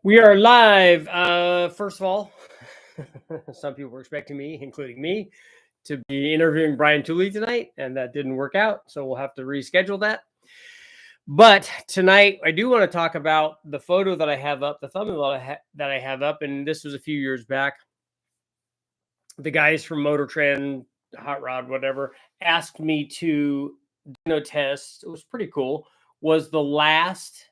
We are live. First of all, some people were expecting me, including me, to be interviewing Brian Tooley tonight, and that didn't work out. So we'll have to reschedule that. But tonight, I do want to talk about the photo that I have up, the thumbnail that I have up, and this was a few years back. The guys from Motor Trend, Hot Rod, whatever, asked me to test. It was pretty cool. Was the last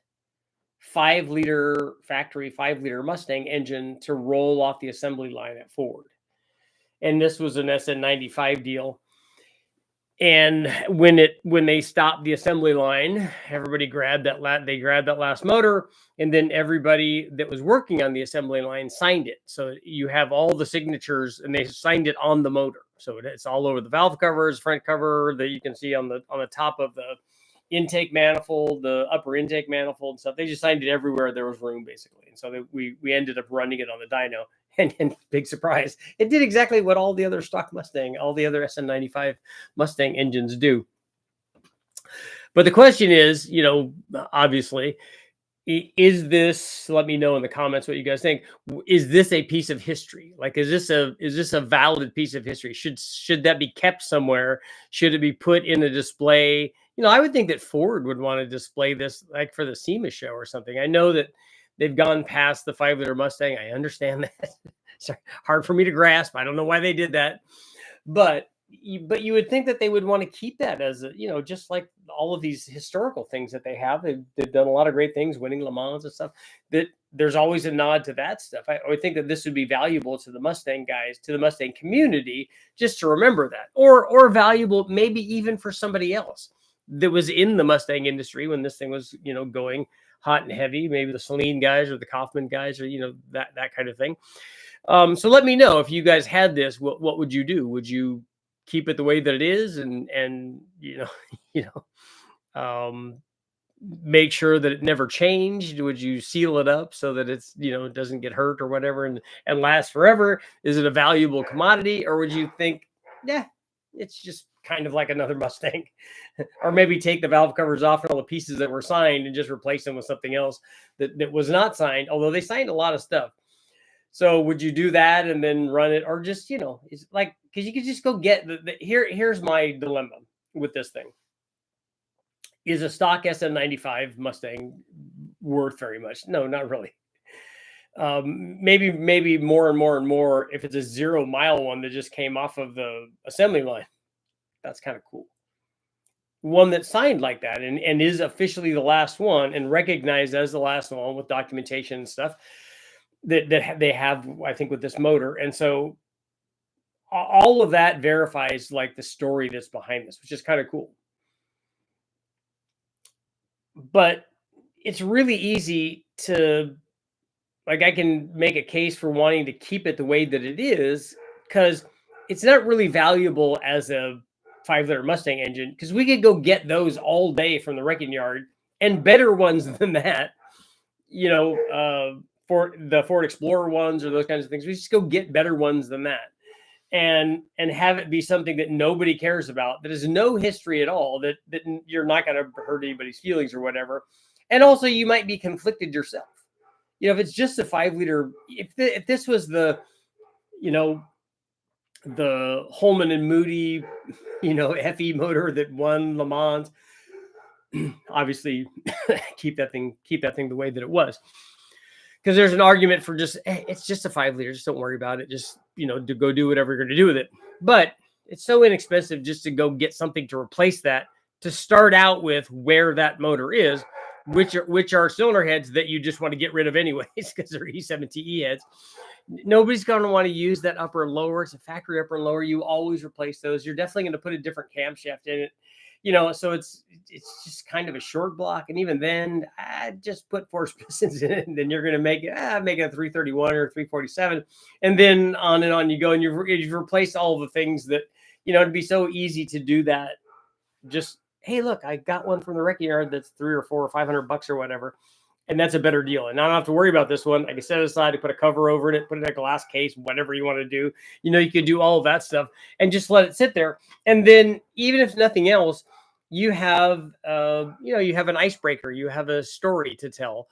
5-liter factory 5-liter Mustang engine to roll off the assembly line at Ford. And this was an SN95 deal. And when they stopped the assembly line, everybody grabbed that last motor, and then everybody that was working on the assembly line signed it. So you have all the signatures, and they signed it on the motor. So it's all over the valve covers, front cover that you can see on the top of the intake manifold, the upper intake manifold and stuff. They just signed it everywhere there was room, basically. And so we ended up running it on the dyno, and big surprise, it did exactly what all the other stock Mustang, all the other SN95 Mustang engines do. But the question is, obviously, is this, let me know in the comments what you guys think, is this a piece of history? Like, is this a valid piece of history? Should that be kept somewhere? Should it be put in a display? I would think that Ford would want to display this, like for the SEMA show or something. I know that they've gone past the 5-liter Mustang. I understand that. Sorry, hard for me to grasp. I don't know why they did that, but you would think that they would want to keep that as just like all of these historical things that they have. They've done a lot of great things, winning Le Mans and stuff. That there's always a nod to that stuff. I would think that this would be valuable to the Mustang guys, to the Mustang community, just to remember that, or valuable maybe even for somebody else that was in the Mustang industry when this thing was, going hot and heavy, maybe the Saleen guys or the Kaufman guys, or, that kind of thing. So let me know if you guys had this, what would you do? Would you keep it the way that it is and make sure that it never changed? Would you seal it up so that it's, it doesn't get hurt or whatever and last forever? Is it a valuable commodity, or would you think, yeah, it's just kind of like another Mustang? Or maybe take the valve covers off and all the pieces that were signed and just replace them with something else that was not signed, although they signed a lot of stuff. So would you do that and then run it, or just, it's like, because you could just go get here's my dilemma with this thing. Is a stock SN95 Mustang worth very much? No, not really. Maybe more and more and more if it's a 0-mile one that just came off of the assembly line. That's kind of cool. One that's signed like that and is officially the last one and recognized as the last one with documentation and stuff that they have, I think, with this motor. And so all of that verifies like the story that's behind this, which is kind of cool. But it's really easy to, like, I can make a case for wanting to keep it the way that it is, because it's not really valuable as a 5-liter Mustang engine, because we could go get those all day from the wrecking yard, and better ones than that, for the Ford Explorer ones or those kinds of things. We just go get better ones than that and have it be something that nobody cares about, that has no history at all, that you're not going to hurt anybody's feelings or whatever. And also you might be conflicted yourself. If it's just a 5-liter, if this was the Holman and Moody, FE motor that won Le Mans, obviously keep that thing the way that it was. Because there's an argument for just, it's just a 5-liter, just don't worry about it. Just, to go do whatever you're going to do with it. But it's so inexpensive just to go get something to replace that, to start out with where that motor is, which are cylinder heads that you just want to get rid of anyways, because they're E7TE heads. Nobody's going to want to use that upper and lower. It's a factory upper and lower. You always replace those. You're definitely going to put a different camshaft in it. So it's just kind of a short block. And even then, I just put forced pistons in it, and then you're going to make it a 331 or 347. And then on and on you go, and you've replaced all the things that, it'd be so easy to do that. Just, hey, look, I got one from the wrecking yard that's $300 or $400 or $500 or whatever. And that's a better deal. And I don't have to worry about this one. I can set it aside to put a cover over it, put it in a glass case, whatever you want to do. You could do all of that stuff and just let it sit there. And then even if nothing else, you have, you have an icebreaker. You have a story to tell.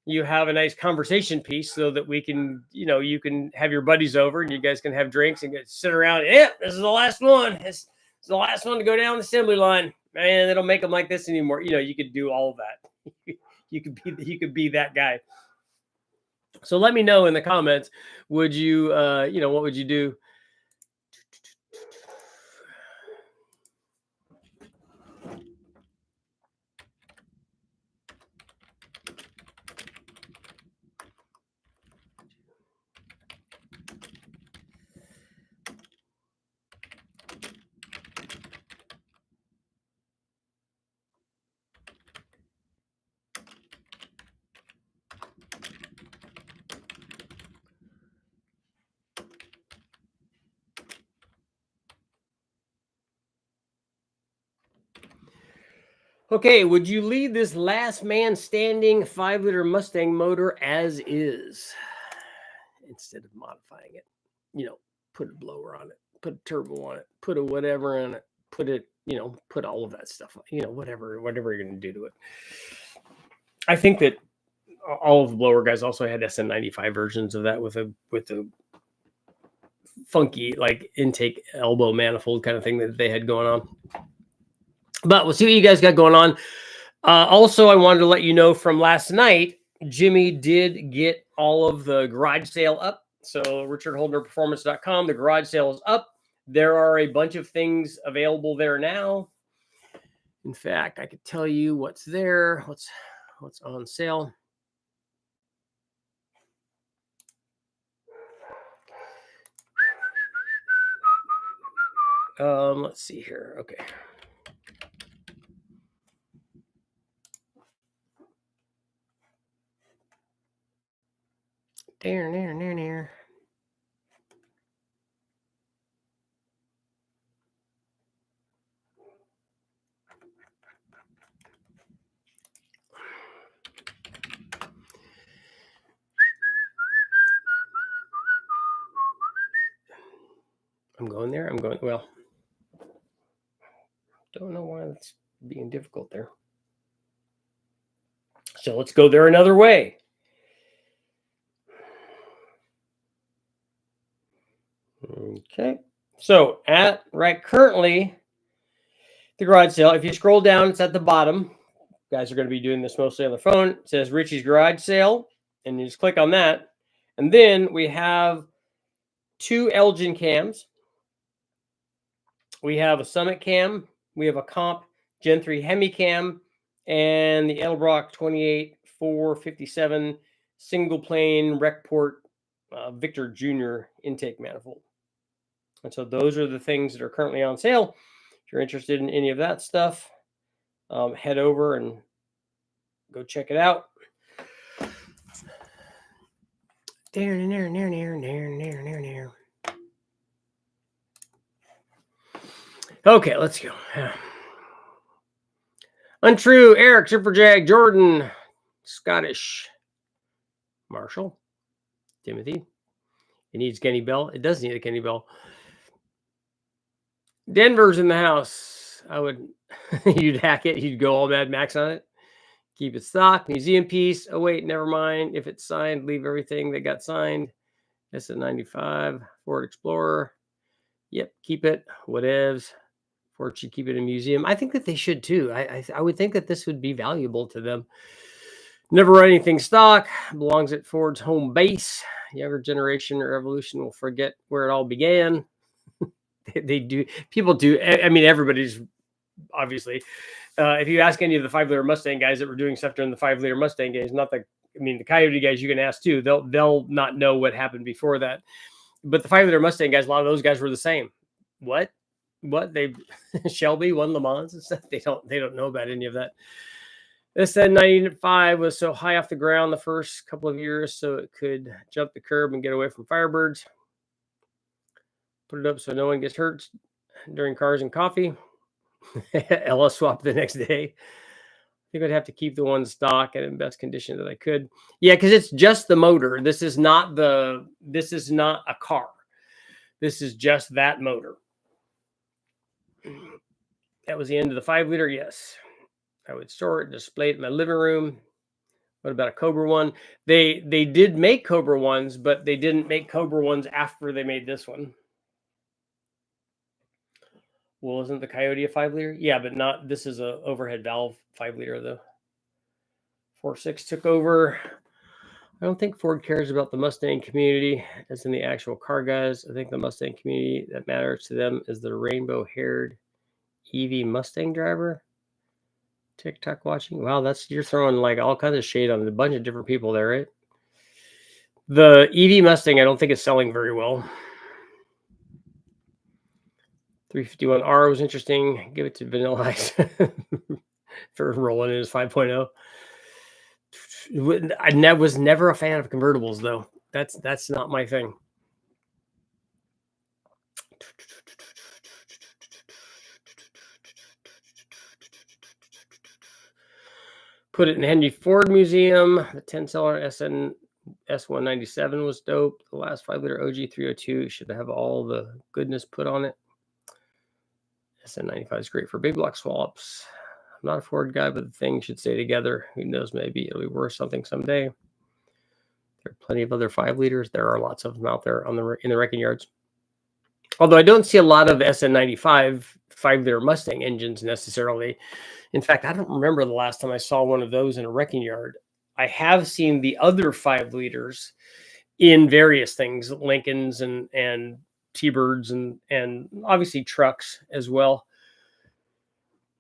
you have a nice conversation piece so that we can, you can have your buddies over and you guys can have drinks and sit around. Yep, this is the last one. This is the last one to go down the assembly line. Man, they don't make them like this anymore. You could do all of that. you could be that guy. So let me know in the comments, would you, what would you do? Okay, would you leave this last man standing 5-liter Mustang motor as is instead of modifying it? Put a blower on it, put a turbo on it, put a whatever on it, put it, put all of that stuff, whatever you're going to do to it. I think that all of the blower guys also had SN95 versions of that with a funky like intake elbow manifold kind of thing that they had going on. But we'll see what you guys got going on. Also, I wanted to let you know from last night, Jimmy did get all of the garage sale up. So richardholdnerperformance.com, the garage sale is up. There are a bunch of things available there now. In fact, I could tell you what's there, what's on sale. Let's see here. Okay. There. I'm going there. Well, don't know why that's being difficult there. So let's go there another way. Okay. So currently the garage sale, if you scroll down, it's at the bottom. You guys are going to be doing this mostly on the phone. It says Richie's Garage Sale, and you just click on that. And then we have 2 Elgin cams. We have a Summit cam. We have a Comp Gen 3 Hemi cam and the Edelbrock 28457 single plane rec port Victor Jr. intake manifold. And so those are the things that are currently on sale. If you're interested in any of that stuff, head over and go check it out. Okay, let's go. Untrue, Eric, Superjag, Jordan, Scottish, Marshall, Timothy. It needs Kenny Bell. It does need a Kenny Bell. Denver's in the house. I would, you'd hack it. You'd go all Mad Max on it. Keep it stock. Museum piece. Oh, wait, never mind. If it's signed, leave everything that got signed. SN95, Ford Explorer. Yep, keep it. Whatevs. Ford should keep it in a museum. I think that they should too. I would think that this would be valuable to them. Never run anything stock. Belongs at Ford's home base. Younger generation or evolution will forget where it all began. They do. People do. I mean, everybody's obviously. If you ask any of the 5-liter Mustang guys that were doing stuff during the 5-liter Mustang days, the Coyote guys you can ask too. They'll not know what happened before that. But the 5-liter Mustang guys, a lot of those guys were the same. What they Shelby won Le Mans and stuff. They don't know about any of that. This SN95 was so high off the ground the first couple of years, so it could jump the curb and get away from Firebirds. Put it up so no one gets hurt during cars and coffee. LS swap the next day. I think I'd have to keep the one stock and in best condition that I could. Yeah, because it's just the motor. This is not a car. This is just that motor. That was the end of the 5-liter. Yes. I would store it, display it in my living room. What about a Cobra one? They did make Cobra ones, but they didn't make Cobra ones after they made this one. Well, isn't the Coyote a 5-liter? Yeah, but not. This is a overhead valve 5-liter though. 4.6 took over. I don't think Ford cares about the Mustang community as in the actual car guys. I think the Mustang community that matters to them is the rainbow-haired EV Mustang driver. TikTok watching. Wow, you're throwing like all kinds of shade on a bunch of different people there, right? The EV Mustang, I don't think is selling very well. 351R was interesting. Give it to Vanilla Ice for rolling in his 5.0. I was never a fan of convertibles, though. That's not my thing. Put it in Henry Ford Museum. The 10-seller S197 was dope. The last 5-liter OG 302 should have all the goodness put on it. SN95 is great for big block swaps. I'm not a Ford guy, but the thing should stay together. Who knows? Maybe it'll be worth something someday. There are plenty of other 5-liters. There are lots of them out there in the wrecking yards. Although I don't see a lot of SN95 5-liter Mustang engines necessarily. In fact, I don't remember the last time I saw one of those in a wrecking yard. I have seen the other 5-liters in various things, Lincolns and T-Birds and obviously trucks as well.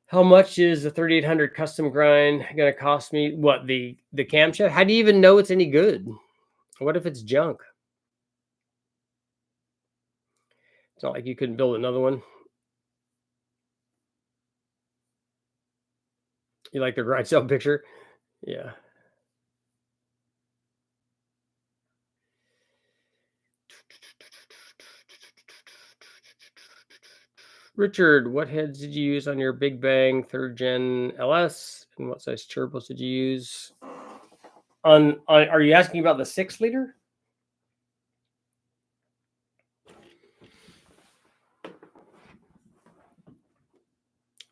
How much is the 3800 custom grind going to cost me? What, the camshaft? How do you even know it's any good? What if it's junk? It's not like you couldn't build another one. You like the grind cell picture? Yeah. Richard, what heads did you use on your Big Bang 3rd Gen LS? And what size turbos did you use? Are you asking about the 6-liter?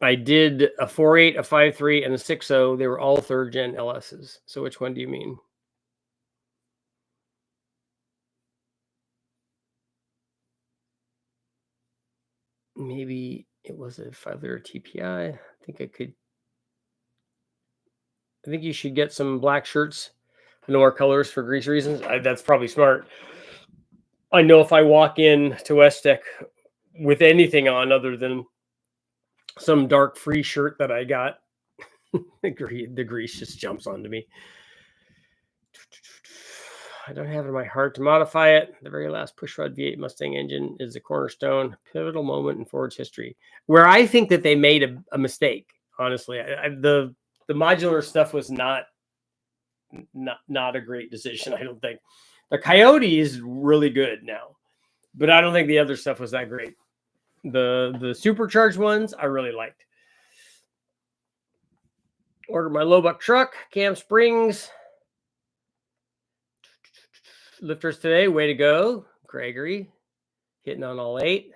I did a 4.8, a 5.3, and a 6.0. They were all 3rd Gen LSs. So which one do you mean? Maybe it was a 5-liter TPI. I think you should get some black shirts and more colors for grease reasons. That's probably smart. I know if I walk in to West Tech with anything on other than some dark free shirt that I got, the grease just jumps onto me. I don't have it in my heart to modify it. The very last pushrod V8 Mustang engine is a cornerstone, pivotal moment in Ford's history, where I think that they made a mistake. Honestly, the modular stuff was not a great decision. I don't think the Coyote is really good now, but I don't think the other stuff was that great. The supercharged ones I really liked. Ordered my low buck truck, cam springs. Lifters today, way to go. Gregory, hitting on all 8.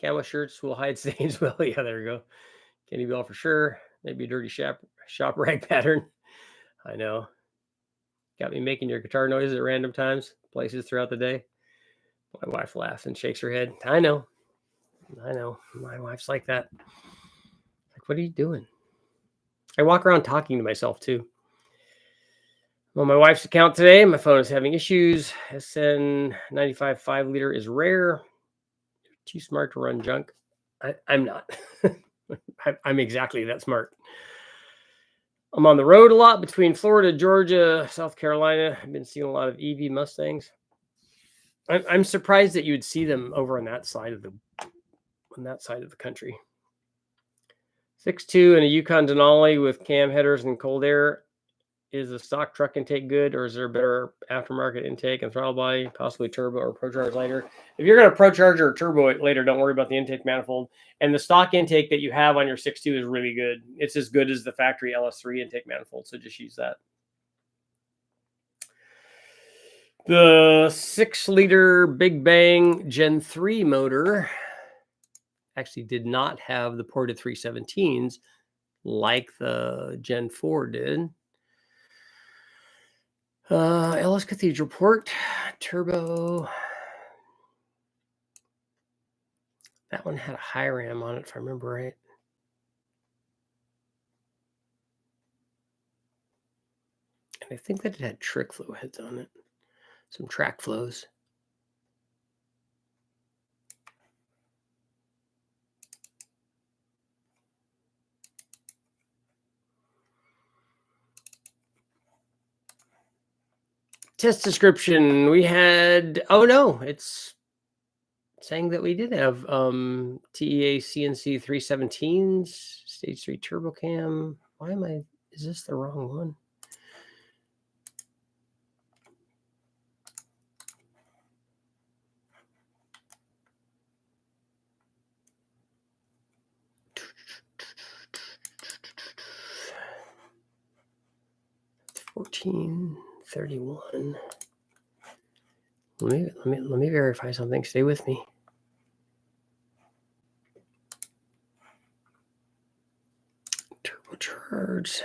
Camo shirts will hide stains well. Yeah, there we go. Kenny Bell for sure. Maybe a dirty shop rag pattern. I know. Got me making your guitar noises at random times, places throughout the day. My wife laughs and shakes her head. I know. My wife's like that. Like, what are you doing? I walk around talking to myself too. On my wife's account today, my phone is having issues. SN95 5-liter is rare. Too smart to run junk. I'm not. I'm exactly that smart. I'm on the road a lot between Florida, Georgia, South Carolina. I've been seeing a lot of EV Mustangs. I'm surprised that you would see them over on that side of the country. 6.2 and a Yukon Denali with cam headers and cold air. Is the stock truck intake good, or is there a better aftermarket intake and throttle body, possibly turbo or ProCharge later? If you're going to ProCharger or turbo it later, don't worry about the intake manifold. And the stock intake that you have on your 6.2 is really good. It's as good as the factory LS3 intake manifold, so just use that. The 6-liter Big Bang Gen 3 motor actually did not have the ported 317s like the Gen 4 did. LS Cathedral Port, turbo. That one had a high ram on it, if I remember right. And I think that it had trick flow heads on it, some track flows. Test description. We had, oh no, it's saying that we did have TEA CNC 317s, stage 3 turbo cam. Why am I, is this the wrong one? It's 1431. Let me verify something. Stay with me. Turbocharge.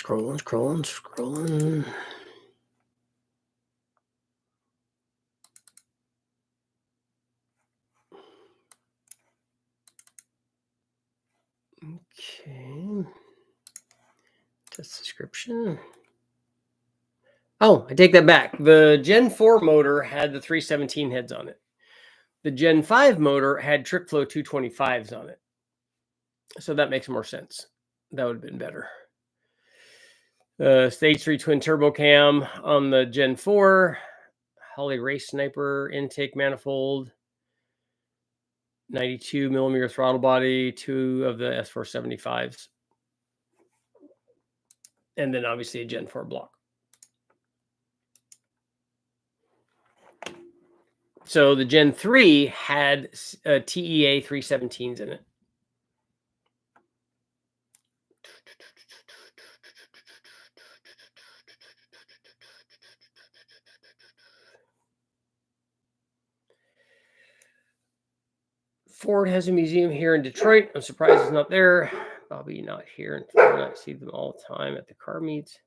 Scrolling. Okay. Test description. Oh, I take that back. The Gen 4 motor had the 317 heads on it. The Gen 5 motor had trick flow 225s on it. So that makes more sense. That would have been better. Stage 3 twin turbo cam on the Gen 4. Holly Race Sniper intake manifold. 92 millimeter throttle body. 2 of the S475s. And then obviously a Gen 4 block. So the Gen 3 had TEA 317s in it. Ford has a museum here in Detroit. I'm surprised it's not there. Probably not here in Florida. I see them all the time at the car meets.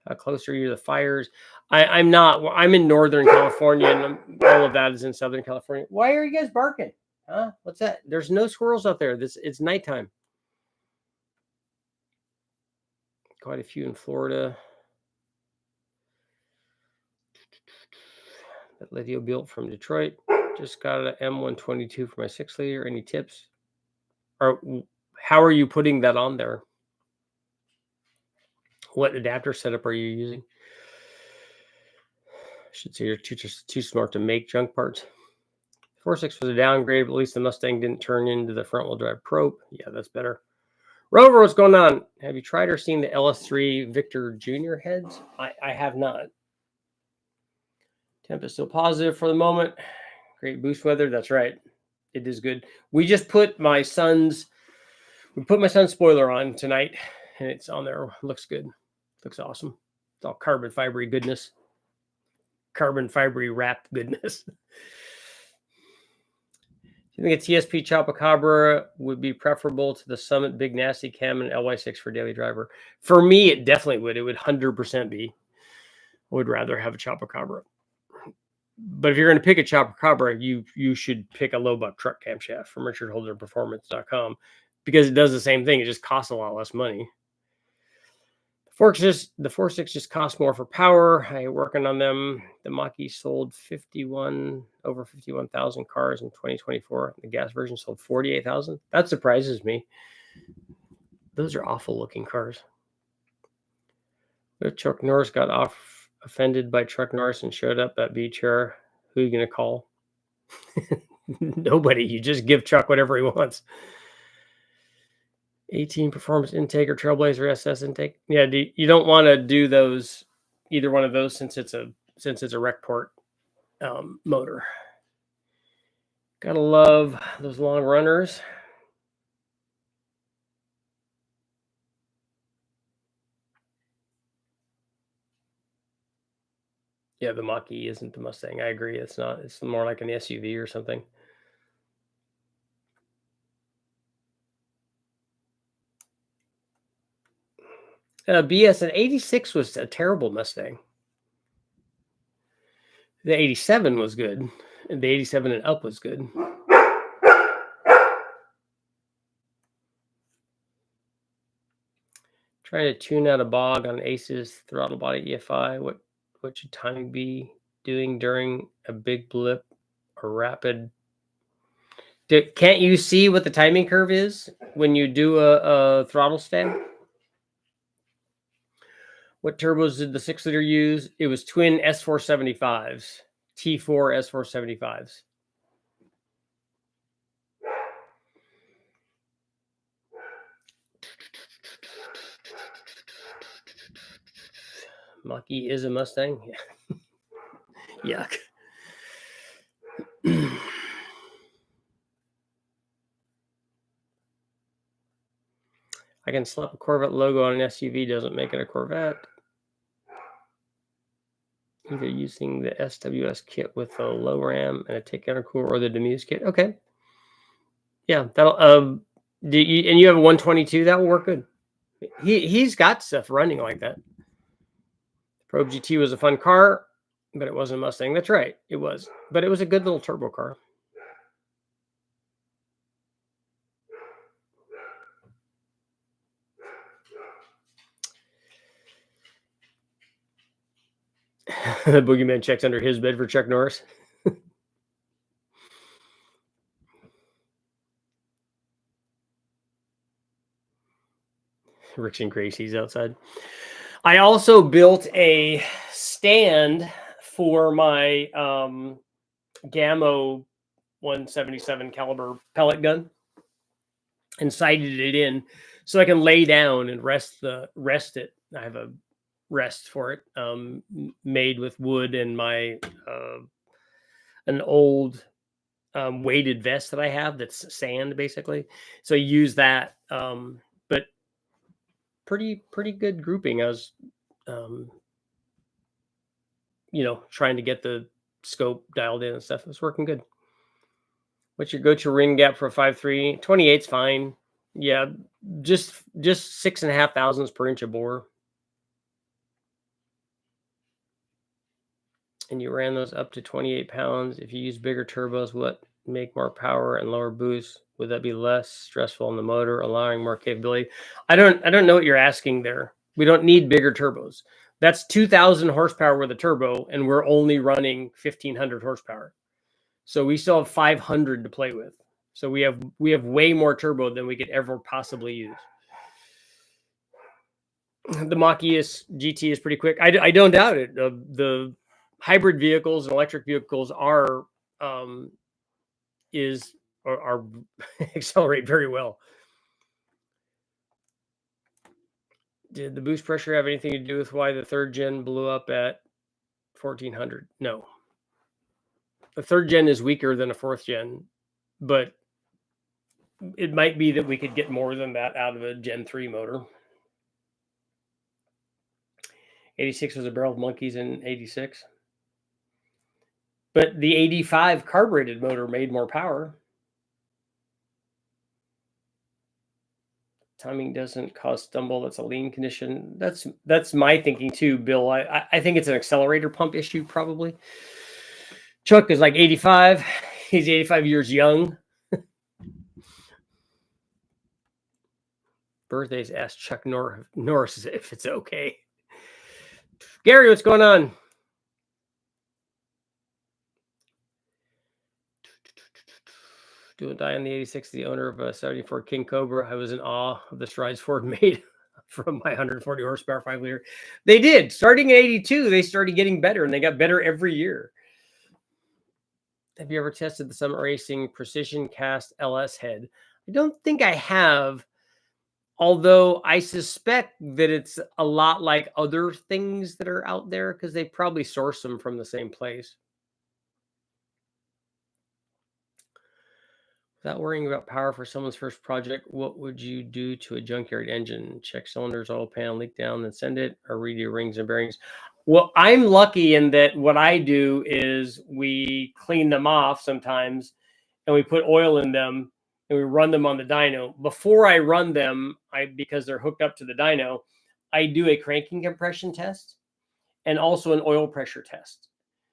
How close are you to the fires? I'm not. I'm in Northern California, and all of that is in Southern California. Why are you guys barking? Huh? What's that? There's no squirrels out there. It's nighttime. Quite a few in Florida. That Lydio built from Detroit. Just got an M122 for my 6-liter. Any tips? Or how are you putting that on there? What adapter setup are you using? I should say you're too smart to make junk parts. 4.6 was a downgrade, but at least the Mustang didn't turn into the front-wheel drive probe. Yeah, that's better. Rover, what's going on? Have you tried or seen the LS3 Victor Jr. heads? I have not. Temp is still positive for the moment. Great boost weather. That's right. It is good. We just put my son's spoiler on tonight, and it's on there. Looks good. Looks awesome. It's all carbon fibery goodness. Carbon fibery wrapped goodness. Do you think a TSP Chupacabra would be preferable to the Summit Big Nasty Cam and LY6 for daily driver? For me, it definitely would. It would 100% be. I would rather have a Chupacabra. But if you're going to pick a Chupacabra, you should pick a low buck truck camshaft from richardholderperformance.com because it does the same thing. It just costs a lot less money. The 4.6 just costs more for power. I'm working on them. The Mach-E sold over 51,000 cars in 2024. The gas version sold 48,000. That surprises me. Those are awful looking cars. Chuck Norris got offended by Chuck Norris and showed up at beach here. Who are you going to call? Nobody. You just give Chuck whatever he wants. 18 performance intake or Trailblazer SS intake. Yeah, you don't want to do those, either one of those, since it's a rec port motor. Gotta love those long runners. Yeah, the Mach-E isn't the Mustang. I agree. It's not. It's more like an SUV or something. BS, an 86 was a terrible Mustang. The 87 was good. And the 87 and up was good. Trying to tune out a bog on Ace's throttle body EFI. What should timing be doing during a big blip or rapid? Can't you see what the timing curve is when you do a throttle stand? What turbos did the 6-liter use? It was twin S475s, T4 S475s. Mach-E is a Mustang. Yeah. Yuck. I can slap a Corvette logo on an SUV, doesn't make it a Corvette. Either using the SWS kit with a low ram and a tick intercooler or the Demuse kit. Okay. Yeah, that'll and you have a 122, that will work good. He's got stuff running like that. Probe GT was a fun car, but it wasn't a Mustang. That's right, it was. But it was a good little turbo car. The boogeyman checks under his bed for Chuck Norris. Rick's and Gracie's outside. I also built a stand for my Gammo 177 caliber pellet gun and sighted it in so I can lay down and rest it. I have a rest for it made with wood and my an old weighted vest that I have that's sand basically. So I use that, but pretty good grouping. I was trying to get the scope dialed in and stuff. It was working good. What's your go-to ring gap for a 5.3? 28's fine. Yeah, just 6.5 thousandths per inch of bore. And you ran those up to 28 pounds. If you use bigger turbos, what make more power and lower boost? Would that be less stressful on the motor, allowing more capability? I don't know what you're asking there. We don't need bigger turbos. That's 2,000 horsepower with a turbo, and we're only running 1,500 horsepower. So we still have 500 to play with. So we have way more turbo than we could ever possibly use. The Mach-E GT is pretty quick. I don't doubt it. The hybrid vehicles and electric vehicles are accelerate very well. Did the boost pressure have anything to do with why the 3rd gen blew up at 1,400? No. The 3rd gen is weaker than a 4th gen, but it might be that we could get more than that out of a Gen 3 motor. 86 was a barrel of monkeys in 86. But the 85 carbureted motor made more power. Timing doesn't cause stumble. That's a lean condition. That's my thinking too, Bill. I think it's an accelerator pump issue probably. Chuck is like 85. He's 85 years young. Birthdays, asked Chuck Norris if it's okay. Gary, what's going on? Do and die on the 86, the owner of a 74 King Cobra. I was in awe of the strides Ford made from my 140 horsepower 5-liter. They did. Starting in 82, they started getting better, and they got better every year. Have you ever tested the Summit Racing Precision Cast LS head? I don't think I have, although I suspect that it's a lot like other things that are out there because they probably source them from the same place. Without worrying about power for someone's first project, what would you do to a junkyard engine? Check cylinders, oil pan, leak down, then send it, or redo rings and bearings? Well, I'm lucky in that what I do is we clean them off sometimes and we put oil in them and we run them on the dyno. Before I run them, because they're hooked up to the dyno, I do a cranking compression test and also an oil pressure test.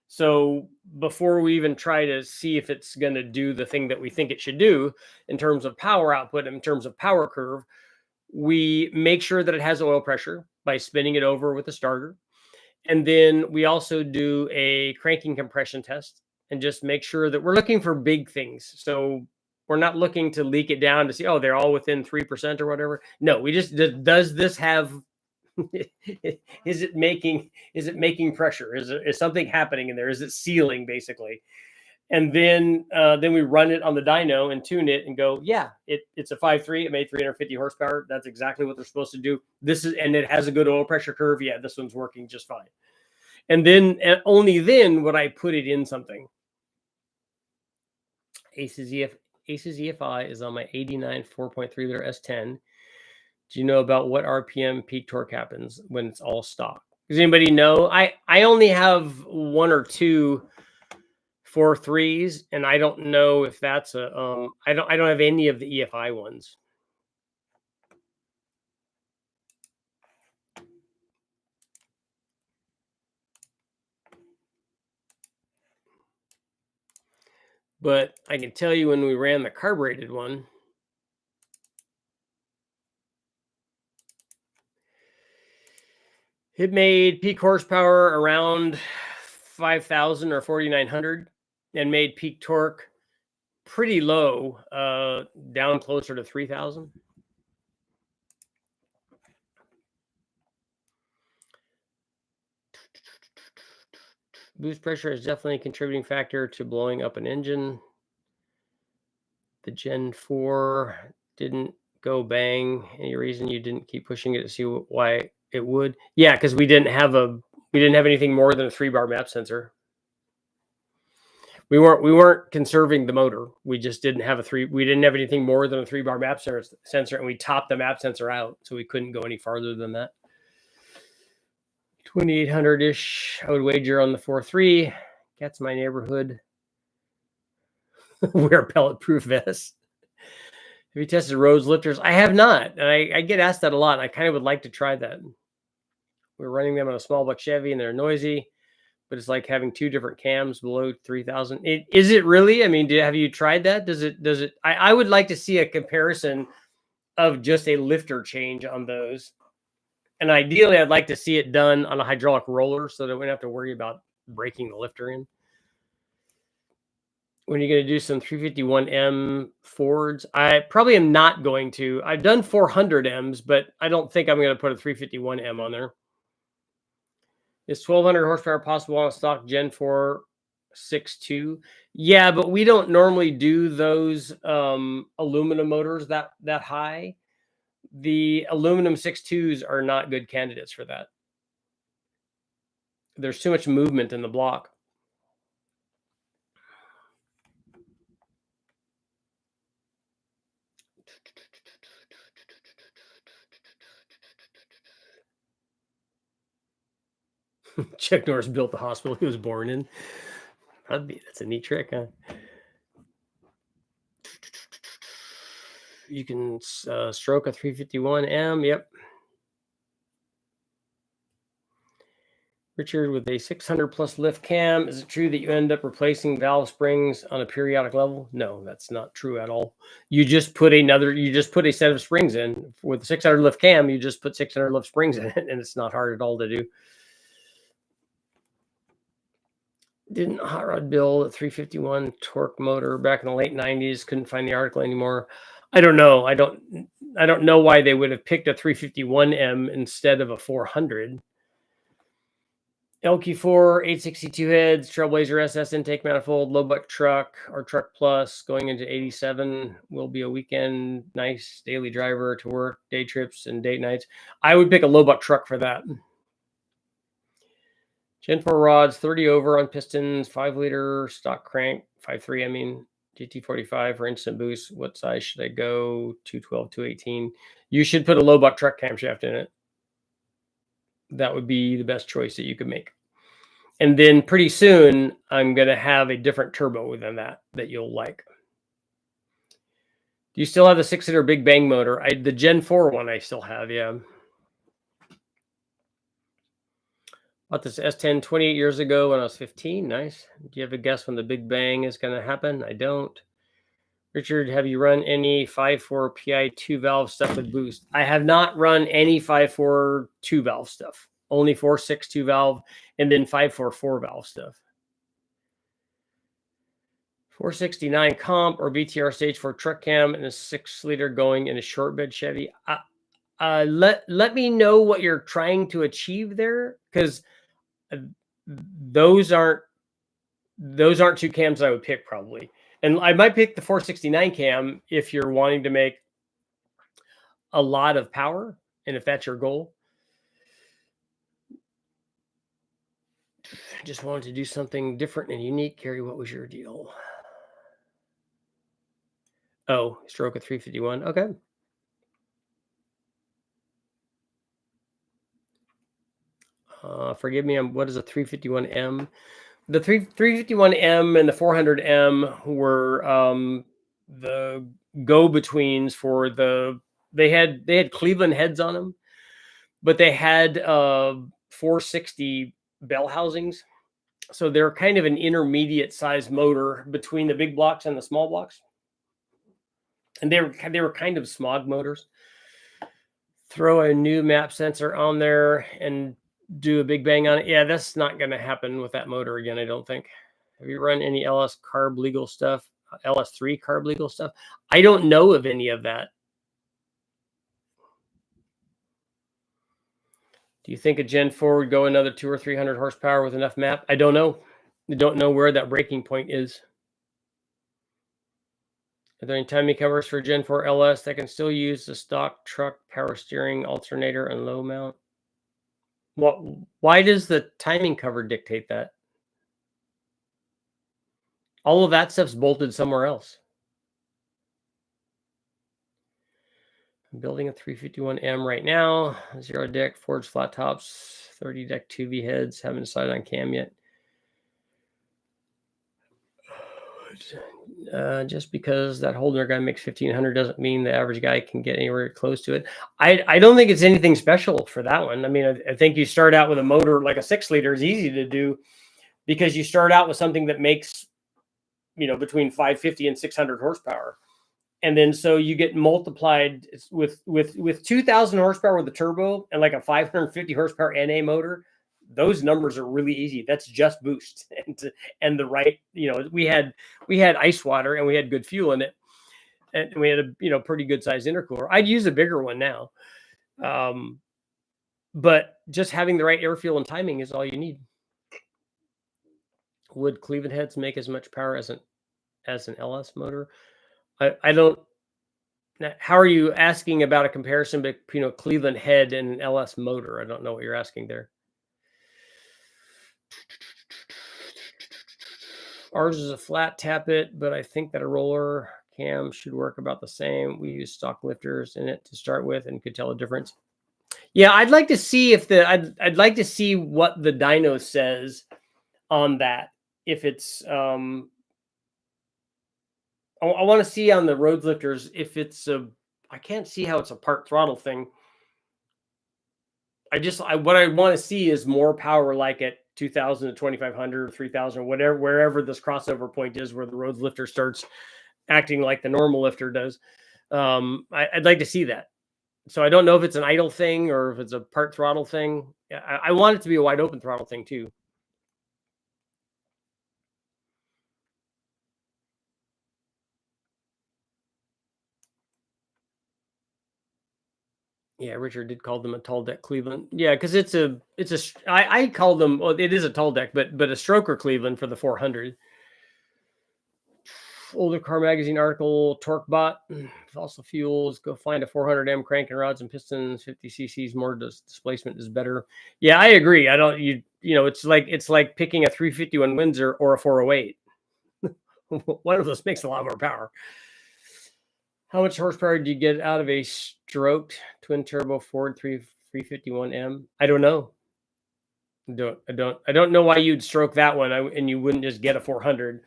So before we even try to see if it's going to do the thing that we think it should do in terms of power output, in terms of power curve, we make sure that it has oil pressure by spinning it over with a starter. And then we also do a cranking compression test and just make sure that we're looking for big things. So we're not looking to leak it down to see, oh, they're all within 3% or whatever. No, we just, does this have, is it making pressure? Is something happening in there? Is it sealing basically? And then we run it on the dyno and tune it and go, yeah, it's a 5.3. It made 350 horsepower. That's exactly what they're supposed to do. And it has a good oil pressure curve. Yeah, this one's working just fine. And then only then would I put it in something. Aces EFI is on my 89 4.3 liter S10. Do you know about what RPM peak torque happens when it's all stock? Does anybody know? I only have one or two 4.3s, and I don't know if that's a I don't have any of the EFI ones. But I can tell you when we ran the carbureted one, it made peak horsepower around 5,000 or 4,900 and made peak torque pretty low, down closer to 3,000. Boost pressure is definitely a contributing factor to blowing up an engine. The Gen 4 didn't go bang. Any reason you didn't keep pushing it to see why it would? Yeah, because we didn't have anything more than a 3-bar map sensor. We weren't conserving the motor. We just didn't have we didn't have anything more than a 3-bar map sensor, and we topped the map sensor out, so we couldn't go any farther than that. 2,800-ish, I would wager on the 4.3. That's my neighborhood. Wear pellet-proof vests. Have you tested Rhodes lifters? I have not, and I get asked that a lot. And I kind of would like to try that. We're running them on a small buck Chevy, and they're noisy, but it's like having two different cams below 3,000. Is it really? I mean, have you tried that? Does it? I would like to see a comparison of just a lifter change on those. And ideally, I'd like to see it done on a hydraulic roller so that we don't have to worry about breaking the lifter in. When you're going to do some 351M Fords, I probably am not going to. I've done 400Ms, but I don't think I'm going to put a 351M on there. Is 1,200 horsepower possible on a stock Gen 4 6.2? Yeah, but we don't normally do those aluminum motors that high. The aluminum 6.2s are not good candidates for that. There's too much movement in the block. Chuck Norris built the hospital he was born in. That's a neat trick, huh? You can stroke a 351M. Yep. Richard, with a 600 plus lift cam, is it true that you end up replacing valve springs on a periodic level? No, that's not true at all. You just put a set of springs in. With the 600 lift cam, you just put 600 lift springs in it, and it's not hard at all to do. Didn't Hot Rod build a 351 torque motor back in the late 90s? Couldn't find the article anymore. I don't know. I don't know why they would have picked a 351M instead of a 400. LQ4, 862 heads, Trailblazer SS intake manifold, low buck truck or truck plus going into 87 will be a weekend nice daily driver to work, day trips and date nights. I would pick a low buck truck for that. Gen 4 rods, 30 over on pistons, 5 liter stock crank, 5.3, I mean, GT45 for instant boost. What size should I go? 212, 218. You should put a low buck truck camshaft in it. That would be the best choice that you could make. And then pretty soon, I'm going to have a different turbo than that you'll like. Do you still have the 6-liter Big Bang motor? The Gen 4 one I still have, yeah. Bought this S10 28 years ago when I was 15. Nice. Do you have a guess when the Big Bang is going to happen? I don't. Richard, have you run any 5.4 PI 2-valve stuff with boost? I have not run any 5.4 2-valve stuff. Only 4.6 2-valve and then 5.4 4-valve stuff. 469 comp or BTR stage 4 truck cam and a 6-liter going in a short bed Chevy. Let me know what you're trying to achieve there, because those aren't two cams I would pick probably. And I might pick the 469 cam if you're wanting to make a lot of power, and if that's your goal. Just wanted to do something different and unique. Carrie, what was your deal? Oh, stroke at 351. Okay. Forgive me. What is a 351M? The 351M and the 400M were the go-betweens for the. They had Cleveland heads on them, but they had 460 bell housings, so they're kind of an intermediate size motor between the big blocks and the small blocks, and they were kind of smog motors. Throw a new map sensor on there and do a Big Bang on it. Yeah, that's not going to happen with that motor again, I don't think. Have you run any LS carb legal stuff? LS3 carb legal stuff? I don't know of any of that. Do you think a Gen 4 would go another 200 or 300 horsepower with enough map? I don't know. I don't know where that breaking point is. Are there any timing covers for Gen 4 LS that can still use the stock truck power steering, alternator, and low mount? Why does the timing cover dictate that? All of that stuff's bolted somewhere else. I'm building a 351M right now. 0 deck, forged flat tops, 30 deck 2V heads. Haven't decided on cam yet. Just because that Holdener guy makes 1,500 doesn't mean the average guy can get anywhere close to it. I don't think it's anything special for that one. I mean, I think you start out with a motor like a 6-liter is easy to do because you start out with something that makes, between 550 and 600 horsepower. And then so you get multiplied with 2,000 horsepower with a turbo and like a 550 horsepower NA motor. Those numbers are really easy. That's just boost and the right, we had ice water and we had good fuel in it, and we had a pretty good sized intercooler. I'd use a bigger one now, but just having the right air fuel and timing is all you need. Would Cleveland heads make as much power as an LS motor? I don't. How are you asking about a comparison between a Cleveland head and an LS motor? I don't know what you're asking there. Ours is a flat tappet, but I think that a roller cam should work about the same. We use stock lifters in it to start with and could tell a difference. Yeah, I'd like to see if I'd like to see what the dyno says on that. If it's I want to see on the road lifters if it's I can't see how it's a part throttle thing. What I want to see is more power, like at 2,000 to 2,500, 3,000, wherever this crossover point is, where the road lifter starts acting like the normal lifter does. I'd like to see that. So I don't know if it's an idle thing or if it's a part throttle thing. I want it to be a wide open throttle thing too. Yeah, Richard did call them a tall deck Cleveland. Yeah, because I call them, well, it is a tall deck, but a stroker Cleveland for the 400. Older Car Magazine article, Torque Bot, fossil fuels, go find a 400M cranking rods and pistons, 50 cc's more displacement is better. Yeah, I agree. It's like picking a 351 Windsor or a 408. One of those makes a lot more power. How much horsepower do you get out of a stroked twin turbo Ford 351M? I don't know. I don't know why you'd stroke that one and you wouldn't just get a 400.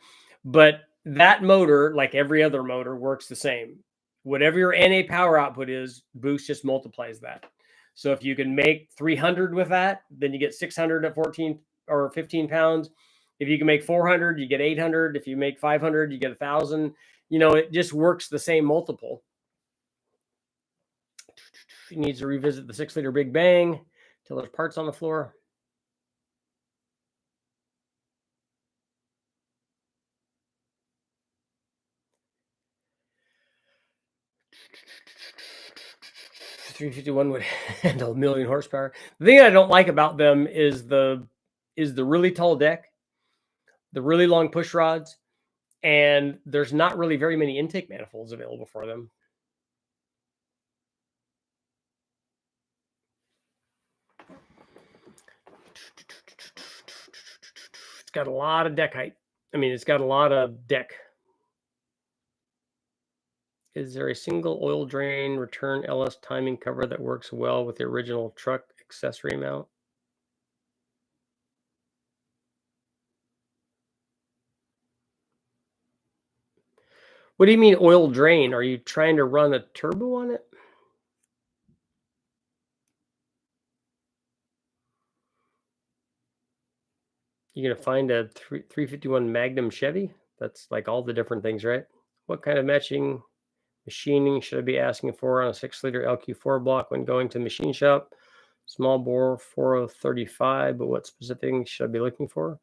But that motor, like every other motor, works the same. Whatever your NA power output is, boost just multiplies that. So if you can make 300 with that, then you get 600 at 14 or 15 pounds. If you can make 400, you get 800. If you make 500, you get 1,000. You know, it just works the same multiple. He needs to revisit the 6-liter Big Bang till there's parts on the floor. .351 would handle 1,000,000 horsepower. The thing I don't like about them is the really tall deck, the really long push rods, and there's not really very many intake manifolds available for them. It's got a lot of deck height. I mean, it's got a lot of deck. Is there a single oil drain return LS timing cover that works well with the original truck accessory mount? What do you mean oil drain? Are you trying to run a turbo on it? You're gonna find a 351 Magnum Chevy? That's like all the different things, right? What kind of matching machining should I be asking for on a 6-liter LQ4 block when going to the machine shop? Small bore 4035, but what specific things should I be looking for?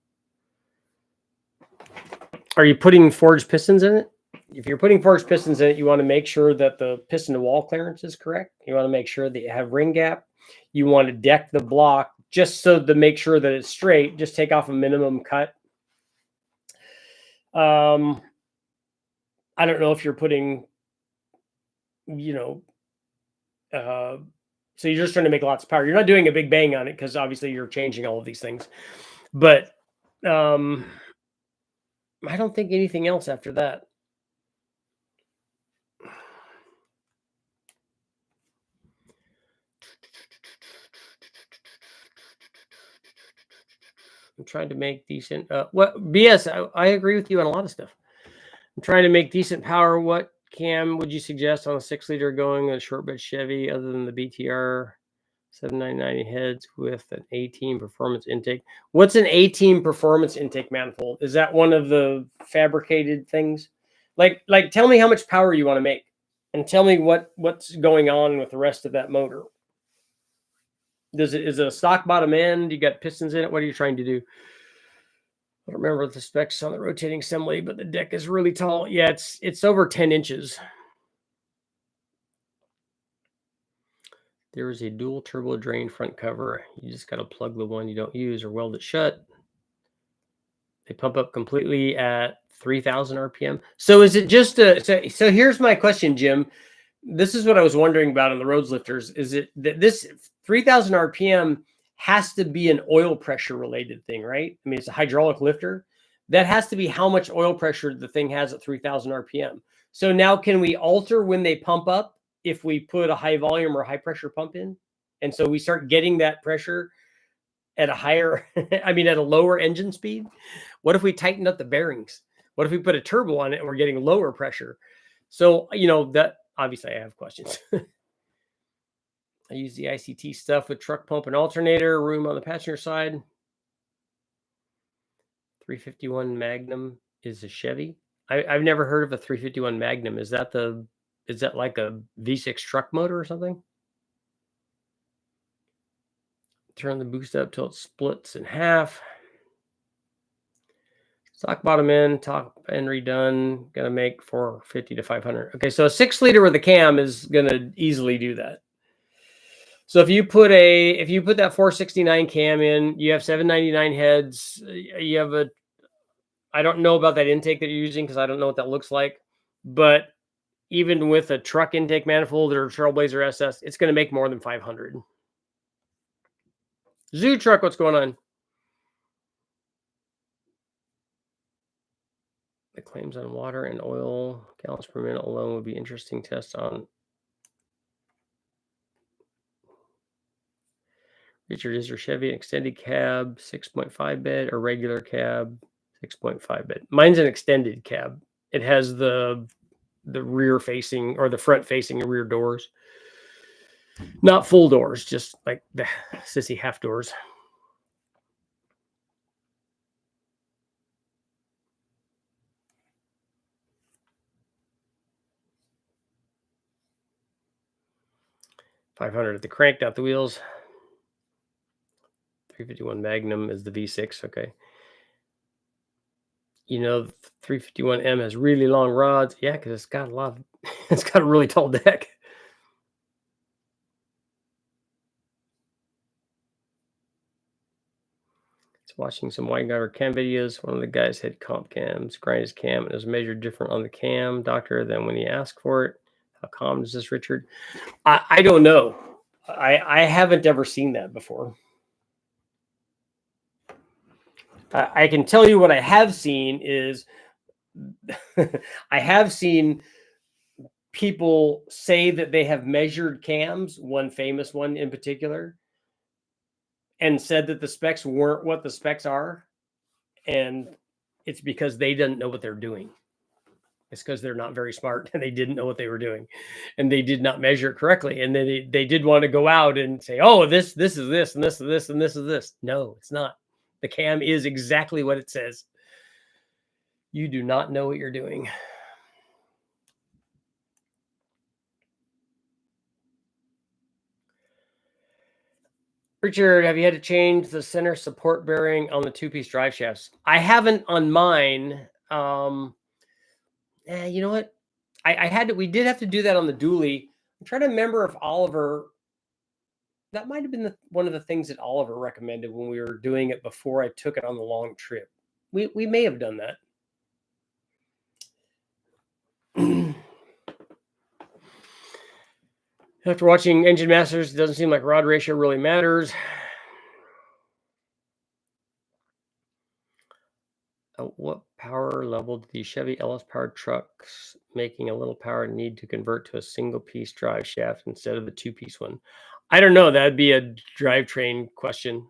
Are you putting forged pistons in it? If you're putting forged pistons in it, you want to make sure that the piston to wall clearance is correct. You want to make sure that you have ring gap. You want to deck the block just so to make sure that it's straight. Just take off a minimum cut. I don't know if you're putting, you know, so you're just trying to make lots of power. You're not doing a big bang on it because obviously you're changing all of these things. But I don't think anything else after that. I'm trying to make decent. What BS? I agree with you on a lot of stuff. I'm trying to make decent power. What cam would you suggest on a 6-liter going a short bed Chevy other than the BTR 7990 heads with an A-Team performance intake? What's an A-Team performance intake manifold? Is that one of the fabricated things? Like tell me how much power you want to make, and tell me what's going on with the rest of that motor. Is it a stock bottom end? You got pistons in it? What are you trying to do? I don't remember the specs on the rotating assembly, but the deck is really tall. Yeah, it's over 10 inches. There is a dual turbo drain front cover. You just got to plug the one you don't use or weld it shut. They pump up completely at 3,000 RPM. So is it just a, so here's my question, Jim. This is what I was wondering about on the roads lifters. Is it that this 3,000 RPM has to be an oil pressure related thing, right? I mean, it's a hydraulic lifter. That has to be how much oil pressure the thing has at 3,000 RPM. So now can we alter when they pump up if we put a high volume or high pressure pump in? And so we start getting that pressure at a higher, I mean, at a lower engine speed. What if we tighten up the bearings? What if we put a turbo on it and we're getting lower pressure? So, you know, that obviously I have questions. I use the ICT stuff with truck pump and alternator, room on the passenger side. 351 Magnum is a Chevy. I've never heard of a 351 Magnum. Is that like a V6 truck motor or something? Turn the boost up till it splits in half. Stock bottom end, top end redone. Gonna make 450 to 500. Okay, so a 6-liter with a cam is gonna easily do that. So if you put that 469 cam in, you have 799 heads. You have I don't know about that intake that you're using because I don't know what that looks like. But even with a truck intake manifold or Trailblazer SS, it's going to make more than 500. Zoo Truck, what's going on? The claims on water and oil gallons per minute alone would be interesting test on Richard, is your Chevy an extended cab, 6.5 bed, or regular cab, 6.5 bed? Mine's an extended cab. It has the rear facing or the front facing rear doors. Not full doors, just like the sissy half doors. $500 at the crank, not the wheels. 351 Magnum is the V6. Okay. You know, the 351M has really long rods. Yeah, because it's got a lot of, it's got a really tall deck. It's watching some Weingarten cam videos. One of the guys had comp cams, grind his cam, and it was measured different on the cam doctor than when he asked for it. How common is this, Richard? I don't know. I haven't ever seen that before. I can tell you what I have seen is I have seen people say that they have measured cams, one famous one in particular, and said that the specs weren't what the specs are. And it's because they didn't know what they're doing. It's because they're not very smart and they didn't know what they were doing and they did not measure it correctly. And then they did want to go out and say, oh, this is this and this is this and this is this. No, it's not. The cam is exactly what it says. You do not know what you're doing. Richard, have you had to change the center support bearing on the two-piece drive shafts? I haven't on mine. You know what? I had to. We did have to do that on the dually. I'm trying to remember if Oliver. That might have been one of the things that Oliver recommended when we were doing it before I took it on the long trip. We may have done that. After watching Engine Masters, it doesn't seem like rod ratio really matters. What power level do the Chevy LS powered trucks making a little power need to convert to a single piece drive shaft instead of the two-piece one? I don't know. That'd be a drivetrain question.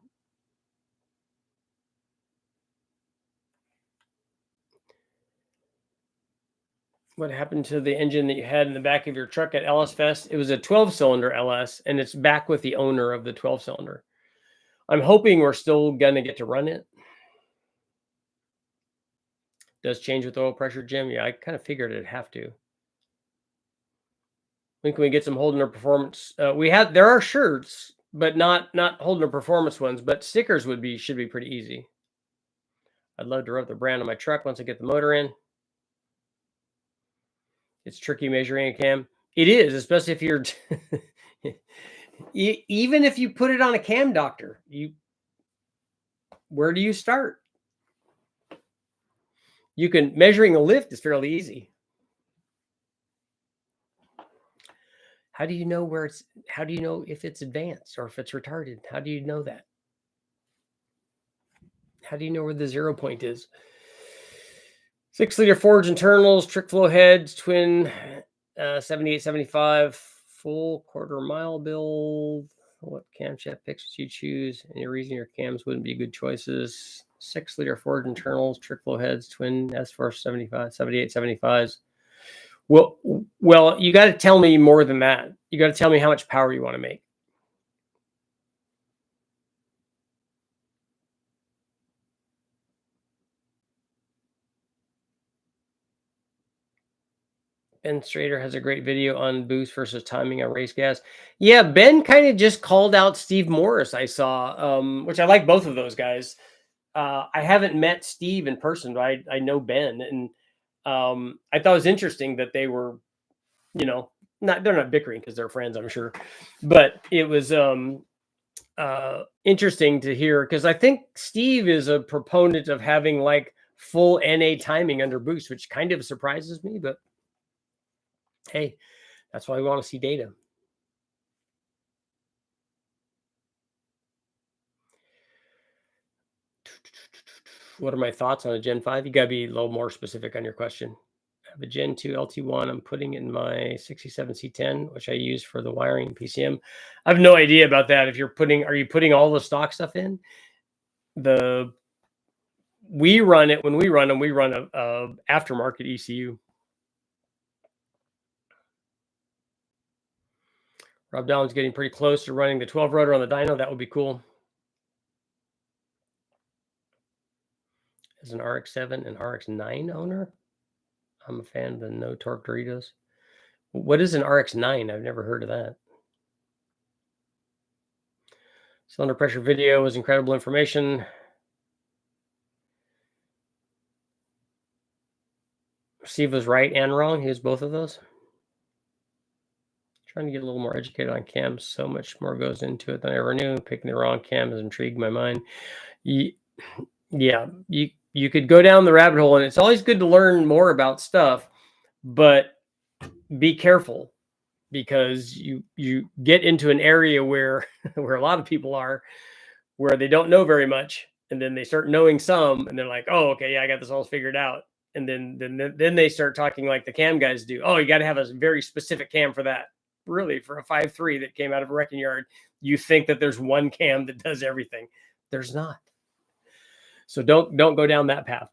What happened to the engine that you had in the back of your truck at LS Fest? It was a 12-cylinder LS, and it's back with the owner of the 12-cylinder. I'm hoping we're still going to get to run it. Does change with oil pressure, Jim? Yeah, I kind of figured it'd have to. When can we get some Holdener performance? There are shirts, but not Holdener performance ones, but stickers should be pretty easy. I'd love to rub the brand on my truck once I get the motor in. It's tricky measuring a cam. It is, especially if you're even if you put it on a cam doctor, where do you start? Measuring a lift is fairly easy. How do you know how do you know if it's advanced or if it's retarded? How do you know that? How do you know where the 0 point is? 6-liter forged internals, trick flow heads, twin 7875, full quarter-mile build. What camshaft picks would you choose? Any reason your cams wouldn't be good choices? 6-liter forged internals, trick flow heads, twin S4 7875s. Well, you got to tell me more than that. You got to tell me how much power you want to make. Ben Strader has a great video on boost versus timing on race gas. Yeah, Ben kind of just called out Steve Morris, I saw, which I like both of those guys. I haven't met Steve in person, but I know Ben. And I thought it was interesting that they were, they're not bickering because they're friends, I'm sure. But it was interesting to hear because I think Steve is a proponent of having like full NA timing under boost, which kind of surprises me, but hey, that's why we want to see data. What are my thoughts on a Gen 5? You got to be a little more specific on your question. I have a Gen 2 LT1. I'm putting in my 67C10, which I use for the wiring PCM. I have no idea about that. If you're putting, are you putting all the stock stuff in? We run it when we run them. We run a aftermarket ECU. Rob Down's getting pretty close to running the 12 rotor on the dyno. That would be cool. As an RX-7 and RX-9 owner, I'm a fan of the no torque Doritos. What is an RX-9? I've never heard of that. Cylinder pressure video was incredible information. Steve was right and wrong. He was both of those. Trying to get a little more educated on cams. So much more goes into it than I ever knew. Picking the wrong cam has intrigued my mind. Yeah, you could go down the rabbit hole, and it's always good to learn more about stuff, but be careful, because you get into an area where where a lot of people are, where they don't know very much, and then they start knowing some, and they're like, oh, okay, yeah, I got this all figured out. And then they start talking like the cam guys do. Oh, you got to have a very specific cam for that. Really, for a 5.3 that came out of a wrecking yard, you think that there's one cam that does everything. There's not. So don't go down that path.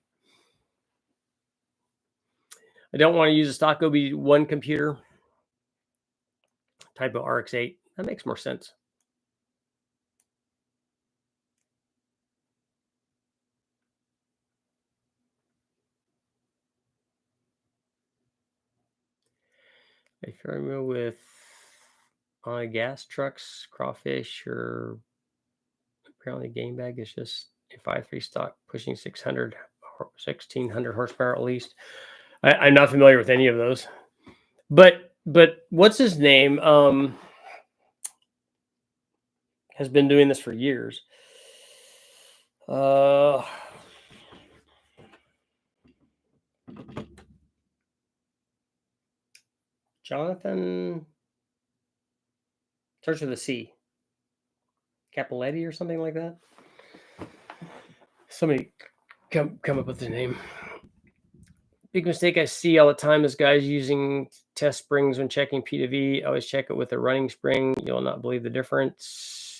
I don't want to use a stock OB1 computer. Type of RX-8. That makes more sense. If you're familiar with gas trucks, crawfish, or apparently game bag is just a 5.3 stock pushing 1600 horsepower at least. I'm not familiar with any of those, but what's his name? Has been doing this for years. Jonathan starts with a C. Capoletti or something like that. Somebody come up with the name. Big mistake I see all the time is guys using test springs when checking P to V. Always check it with a running spring. You'll not believe the difference.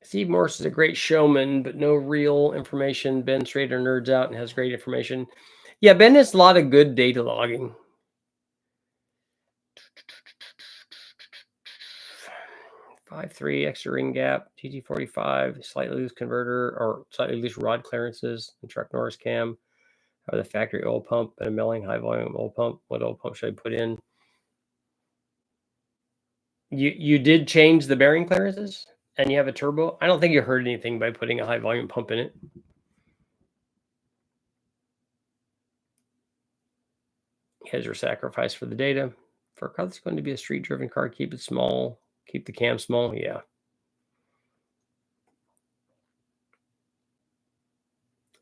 Steve Morse is a great showman, but no real information. Ben Schrader nerds out and has great information. Yeah, Ben has a lot of good data logging. 5.3 extra ring gap, TT45, slightly loose converter or slightly loose rod clearances, and truck Norris cam, or the factory oil pump and a milling high volume oil pump. What oil pump should I put in? You did change the bearing clearances and you have a turbo. I don't think you hurt anything by putting a high volume pump in it. Here's your sacrifice for the data. For a car that's going to be a street driven car, keep it small. Keep the cam small. Yeah.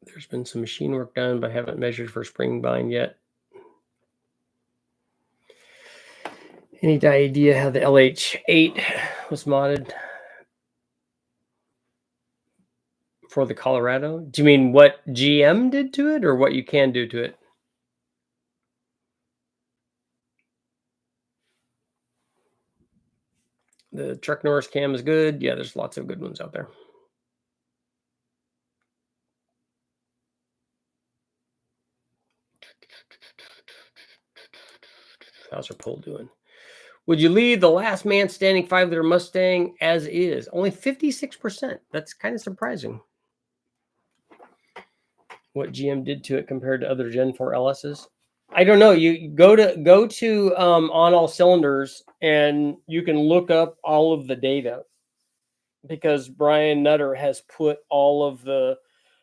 There's been some machine work done, but I haven't measured for spring bind yet. Any idea how the LH8 was modded for the Colorado? Do you mean what GM did to it or what you can do to it? The Truck Norris cam is good. Yeah, there's lots of good ones out there. How's our poll doing? Would you leave the last man standing 5-liter Mustang as is? Only 56%. That's kind of surprising. What GM did to it compared to other Gen 4 LSs? I don't know. You go to on all cylinders, and you can look up all of the data, because Brian Nutter has put all of the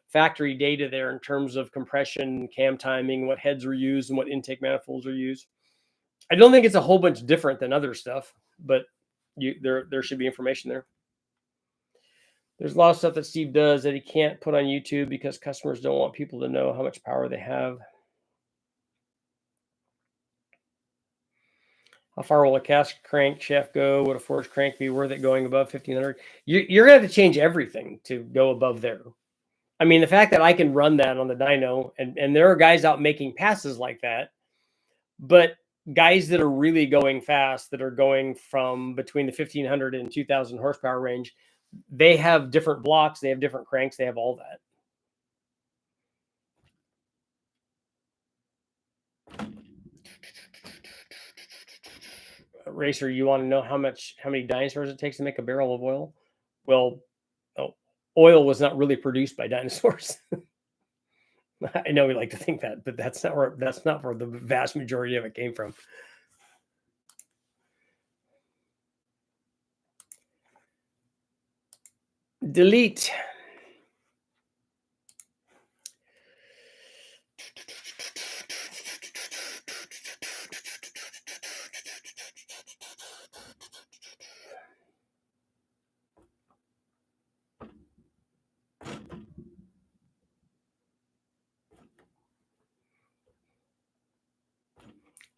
factory data there in terms of compression, cam timing, what heads were used, and what intake manifolds are used. I don't think it's a whole bunch different than other stuff, but there should be information there. There's a lot of stuff that Steve does that he can't put on YouTube because customers don't want people to know how much power they have. How far will a cast crankshaft go? Would a forged crank be worth it going above 1500? You're going to have to change everything to go above there. I mean, the fact that I can run that on the dyno, and there are guys out making passes like that, but guys that are really going fast, that are going from between the 1500 and 2000 horsepower range, they have different blocks, they have different cranks, they have all that. Racer, you want to know how many dinosaurs it takes to make a barrel of oil? Well, oil was not really produced by dinosaurs. I know we like to think that, but that's not where the vast majority of it came from. Delete.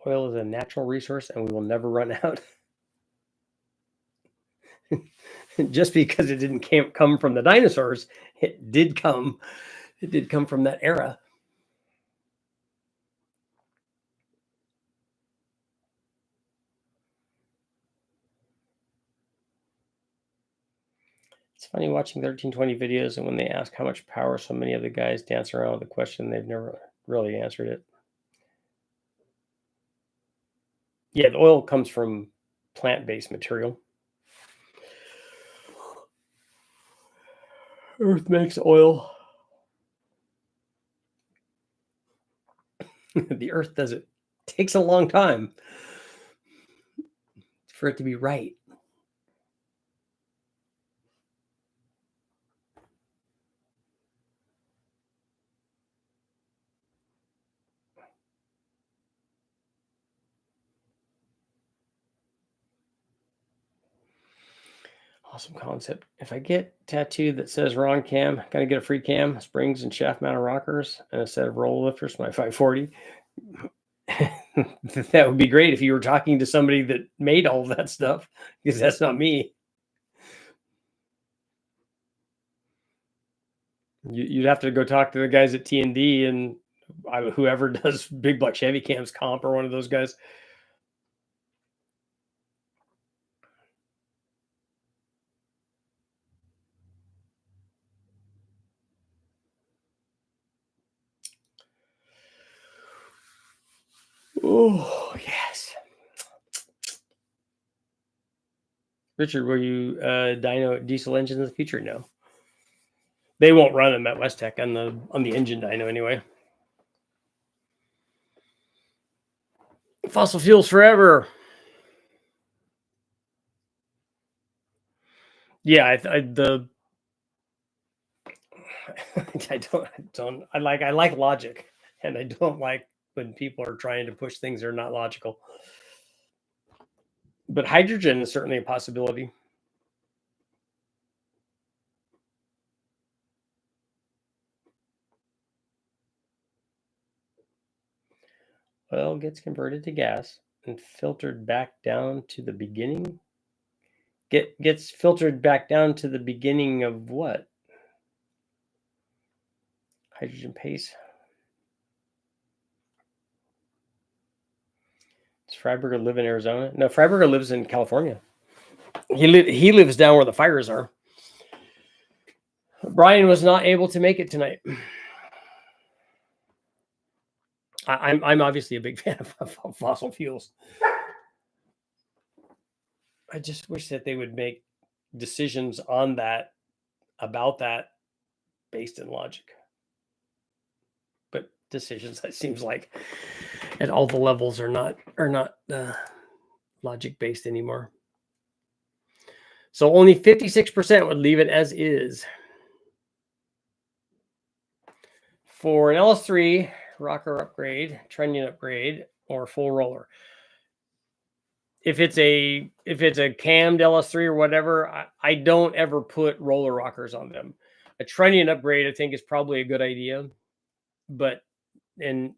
Oil is a natural resource and we will never run out. Just because it didn't come from the dinosaurs, it did come from that era. It's funny watching 1320 videos, and when they ask how much power, so many of the guys dance around with the question, they've never really answered it. Yeah, the oil comes from plant-based material. Earth makes oil. The earth does it. It takes a long time for it to be right. Awesome concept. If I get tattooed that says Ron Cam, gotta get a free cam, springs and shaft mounted rockers, and a set of roll lifters for my 540. That would be great if you were talking to somebody that made all of that stuff, because that's not me. You'd have to go talk to the guys at T&D and whoever does Big Black Chevy Cams Comp, or one of those guys. Oh, yes. Richard, will you dyno diesel engines in the future? No. They won't run them at West Tech on the engine dyno anyway. Fossil fuels forever. Yeah, I like logic, and I don't like when people are trying to push things that are not logical. But hydrogen is certainly a possibility. Oil gets converted to gas and filtered back down to the beginning. Gets filtered back down to the beginning of what? Hydrogen paste. Does Freiberger live in Arizona? No, Freiberger lives in California. He lives down where the fires are. Brian was not able to make it tonight. I'm obviously a big fan of fossil fuels. I just wish that they would make decisions on that, about that, based in logic. But decisions, it seems like, at all the levels are not logic based anymore. So only 56% would leave it as is. For an LS3 rocker upgrade, trunnion upgrade, or full roller. If it's a cammed LS3 or whatever, I don't ever put roller rockers on them. A trunnion upgrade, I think, is probably a good idea. But and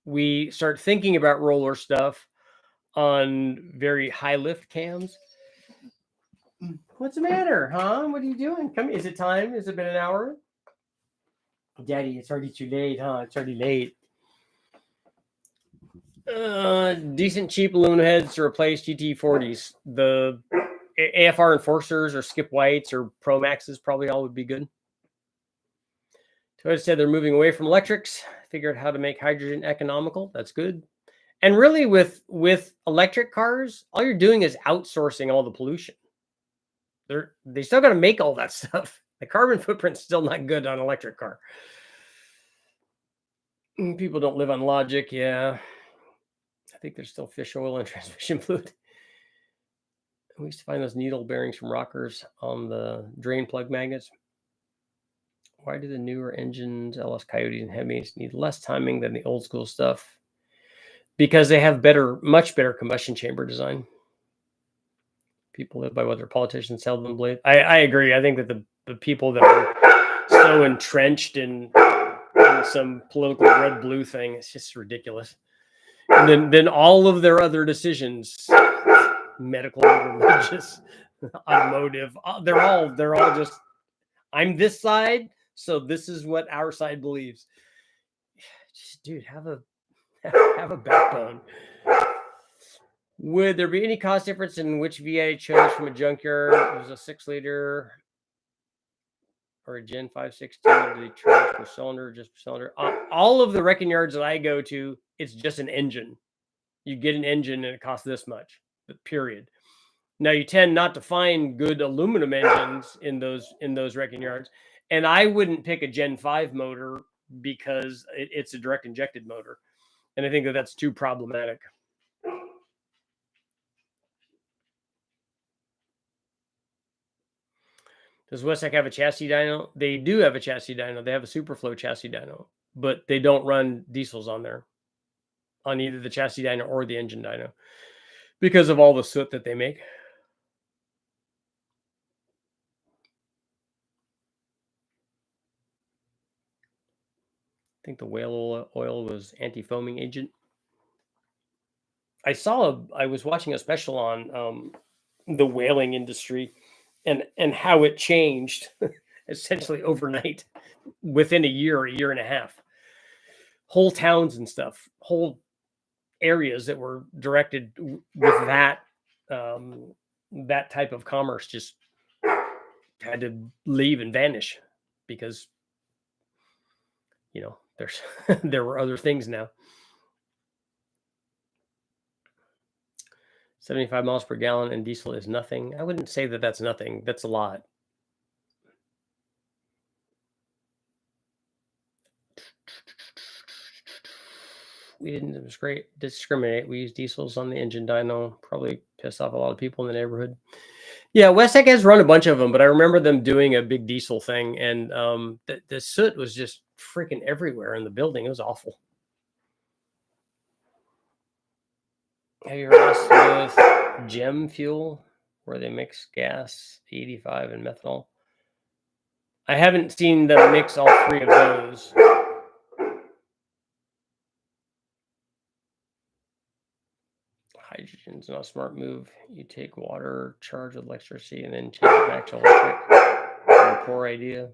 we start thinking about roller stuff on very high lift cams. What's the matter, huh? What are you doing? Come, is it time? Has it been an hour? Daddy, it's already too late, huh? It's already late. Decent cheap aluminum heads to replace GT40s. The AFR Enforcers or Skip Whites or Pro Maxes probably all would be good. Toyota said they're moving away from electrics. Figured out how to make hydrogen economical. That's good. And really, with electric cars, all you're doing is outsourcing all the pollution. They still got to make all that stuff. The carbon footprint's still not good on an electric car. People don't live on logic. Yeah. I think there's still fish oil and transmission fluid. We used to find those needle bearings from rockers on the drain plug magnets. Why do the newer engines, LS Coyotes and Hemis, need less timing than the old school stuff? Because they have much better combustion chamber design. People live by what their politicians tell them to believe. I agree. I think that the people that are so entrenched in some political red-blue thing, it's just ridiculous. And then all of their other decisions, medical, religious, automotive, they're all just, I'm this side, so this is what our side believes. Just, dude, have a backbone. Would there be any cost difference in which V8 I chose from a junkyard? It was a 6-liter or a Gen 5.16. Do they charge per cylinder, just per cylinder? All of the wrecking yards that I go to, it's just an engine. You get an engine and it costs this much, period. Now you tend not to find good aluminum engines in those wrecking yards. And I wouldn't pick a Gen 5 motor because it's a direct injected motor. And I think that that's too problematic. Does Westech have a chassis dyno? They do have a chassis dyno. They have a Superflow chassis dyno, but they don't run diesels on there, on either the chassis dyno or the engine dyno, because of all the soot that they make. I think the whale oil was anti-foaming agent. I was watching a special on the whaling industry and how it changed essentially overnight within a year and a half. Whole towns and stuff, whole areas that were directed with that type of commerce just had to leave and vanish because, there were other things now. 75 miles per gallon and diesel is nothing. I wouldn't say that that's nothing. That's a lot. We didn't discriminate. We use diesels on the engine dyno. Probably pissed off a lot of people in the neighborhood. Yeah, Westech has run a bunch of them, but I remember them doing a big diesel thing, and the soot was just freaking everywhere in the building. It was awful. Have you ever messed with Gem Fuel, where they mix gas, 85, and methanol? I haven't seen them mix all three of those. Hydrogen's not a smart move. You take water, charge with electricity, and then change it back to electric. What a poor idea.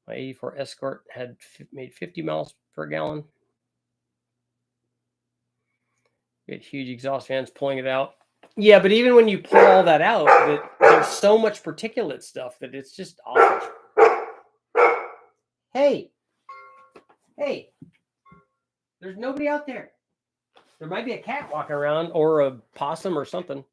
My 84 Escort had made 50 miles per gallon. We had huge exhaust fans pulling it out. Yeah, but even when you pull all that out, there's so much particulate stuff that it's just awful. Hey, there's nobody out there. There might be a cat walking around or a possum or something.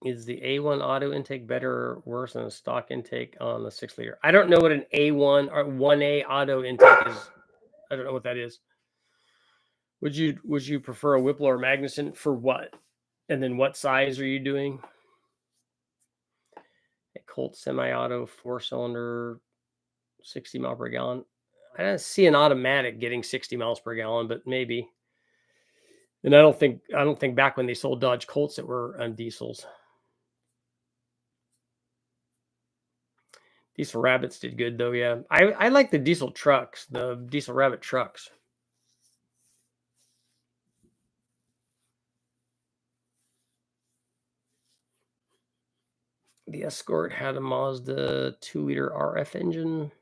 Is the A1 auto intake better or worse than a stock intake on the 6-liter? I don't know what an A1 or 1A auto intake is. I don't know what that is. Would you prefer a Whipple or Magnuson for what? And then what size are you doing? A Colt semi-auto 4-cylinder, 60 mile per gallon. I don't see an automatic getting 60 miles per gallon, but maybe. And I don't think back when they sold Dodge Colts that were on diesels. Diesel Rabbits did good though. Yeah, I like the diesel trucks, the Diesel Rabbit trucks. The Escort had a Mazda 2-liter RF engine.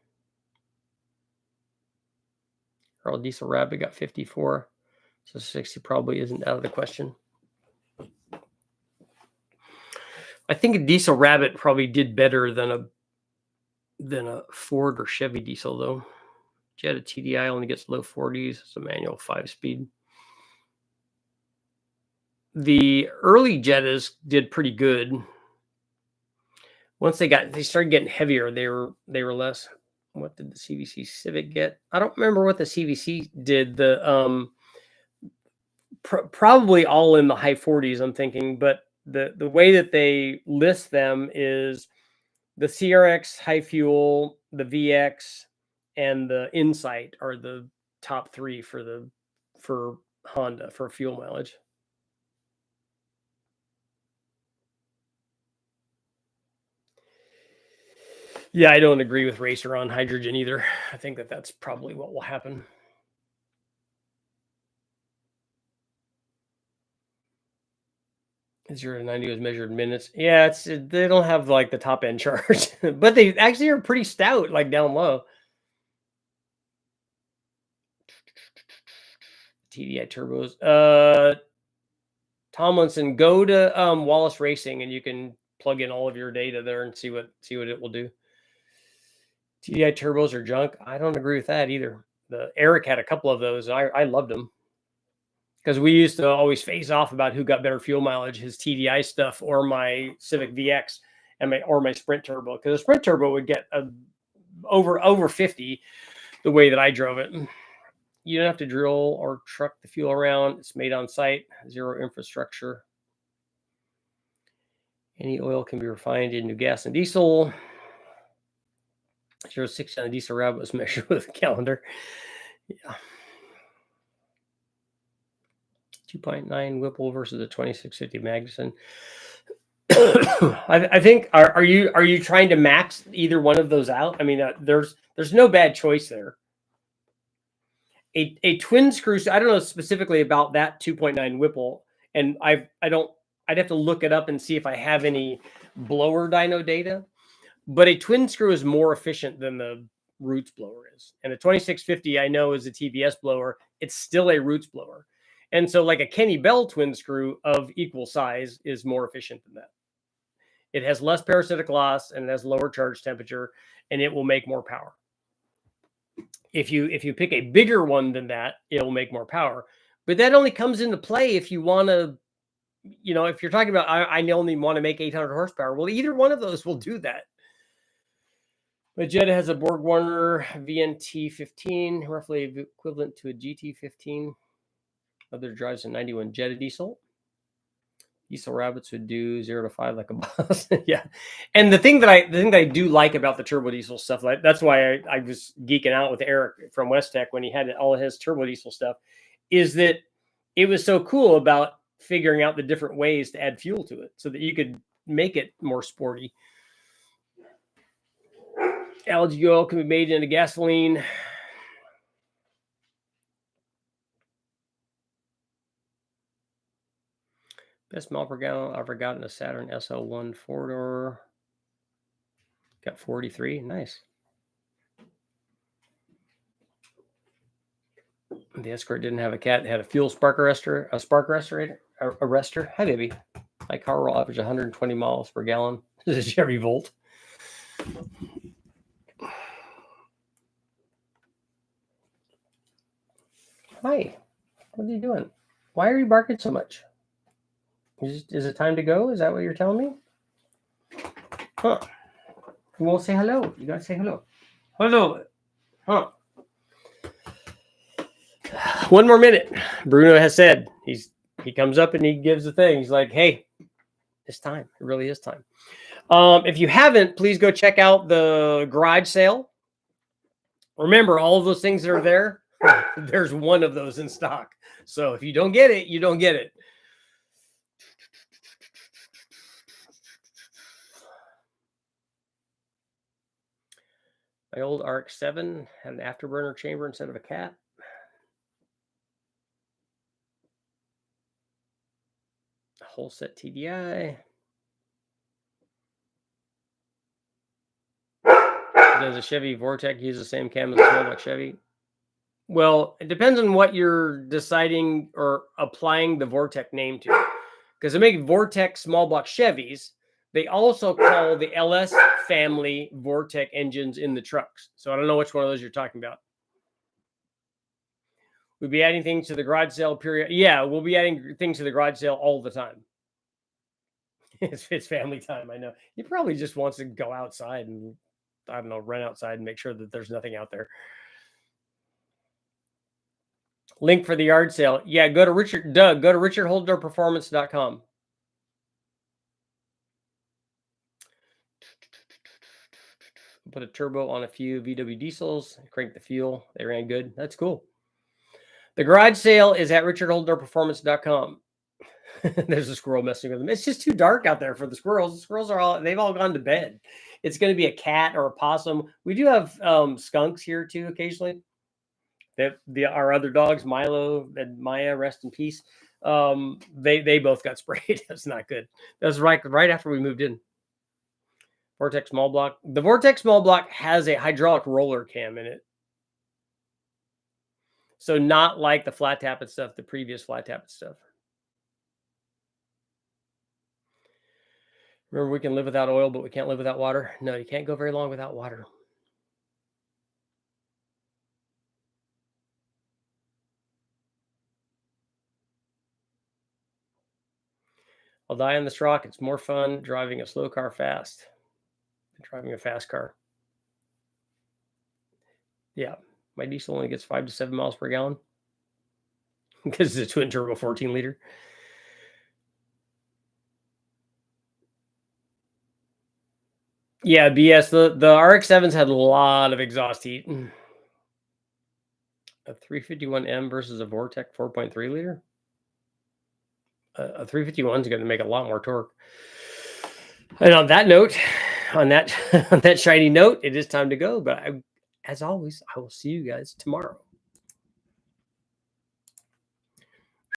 Earl Diesel Rabbit got 54, so 60 probably isn't out of the question. I think a Diesel Rabbit probably did better than a Ford or Chevy diesel though. Jetta TDI only gets low 40s. It's a manual 5-speed. The early Jettas did pretty good. Once they started getting heavier, they were less. What did the CVC Civic get? I don't remember what the CVC did. The probably all in the high 40s, I'm thinking, but the way that they list them is the CRX high fuel, the VX, and the Insight are the top 3 for Honda for fuel mileage. Yeah, I don't agree with Racer on hydrogen either. I think that's probably what will happen. 0 to 90 was measured in minutes. Yeah, they don't have like the top end charge, but they actually are pretty stout, like down low. TDI turbos. Tomlinson, go to Wallace Racing and you can plug in all of your data there and see what it will do. TDI turbos are junk. I don't agree with that either. Eric had a couple of those. I loved them because we used to always face off about who got better fuel mileage, his TDI stuff or my Civic VX and my Sprint Turbo, because the Sprint Turbo would get over 50 the way that I drove it. You don't have to drill or truck the fuel around. It's made on site, 0 infrastructure. Any oil can be refined into gas and diesel. 0.6 on a Diesel Rabbit was measured with a calendar. Yeah. 2.9 Whipple versus the 2650 Magnuson. I think are you trying to max either one of those out? I mean, there's no bad choice there. A twin screw. I don't know specifically about that 2.9 Whipple, and I'd have to look it up and see if I have any blower dyno data. But a twin screw is more efficient than the Roots blower is, and a 2650 I know is a TVS blower. It's still a Roots blower, and so like a Kenny Bell twin screw of equal size is more efficient than that. It has less parasitic loss and it has lower charge temperature, and it will make more power. If you pick a bigger one than that, it will make more power. But that only comes into play if you want to, if you're talking about, I only want to make 800 horsepower. Well, either one of those will do that. But Jetta has a BorgWarner VNT 15, roughly equivalent to a GT 15. Other drives a 91 Jetta diesel. Diesel Rabbits would do 0 to 5 like a boss. Yeah. And the thing that I do like about the turbo diesel stuff, like that's why I was geeking out with Eric from West Tech when he had all of his turbo diesel stuff, is that it was so cool about figuring out the different ways to add fuel to it so that you could make it more sporty. Algae oil can be made into gasoline. Best mile per gallon I've ever gotten a Saturn SL1 4-door. Got 43. Nice. The Escort didn't have a cat. It had a fuel spark arrestor. Hi, baby. My car will average 120 miles per gallon. This is a Chevy Volt. Hi. What are you doing? Why are you barking so much? Is it time to go? Is that what you're telling me? Huh. You won't say hello. You gotta say hello. Hello. Huh. 1 more minute. Bruno has said he comes up and he gives the thing. He's like, hey, it's time. It really is time. If you haven't, please go check out the garage sale. Remember, all of those things that are there, there's one of those in stock. So if you don't get it, you don't get it. My old RX-7 had an afterburner chamber instead of a cap. Whole set TDI. Does a Chevy Vortec use the same cam as a small block Chevy? Well, it depends on what you're deciding or applying the Vortec name to. Because they make Vortec small block Chevys, they also call the LS family Vortec engines in the trucks. So I don't know which one of those you're talking about. We'll be adding things to the garage sale period. Yeah, we'll be adding things to the garage sale all the time. It's family time, I know. He probably just wants to go outside and, I don't know, run outside and make sure that there's nothing out there. Link for the yard sale. Yeah, go to richardholdorperformance.com. Put a turbo on a few VW diesels, crank the fuel. They ran good. That's cool. The garage sale is at richardholdorperformance.com. There's a squirrel messing with them. It's just too dark out there for the squirrels. The squirrels they've all gone to bed. It's going to be a cat or a possum. We do have skunks here too occasionally. Our other dogs, Milo and Maya, rest in peace. They both got sprayed. That's not good. That was right after we moved in. Vortec small block. The Vortec small block has a hydraulic roller cam in it. So not like the flat tappet stuff, the previous flat tappet stuff. Remember, we can live without oil, but we can't live without water. No, you can't go very long without water. I'll die on this rock. It's more fun driving a slow car fast than driving a fast car. Yeah, my diesel only gets 5 to 7 miles per gallon because it's a twin turbo 14 liter. Yeah, BS. The RX-7s had a lot of exhaust heat. A 351M versus a Vortec 4.3 liter. A 351 is going to make a lot more torque. And on that note, on that shiny note, it is time to go. But as always, I will see you guys tomorrow.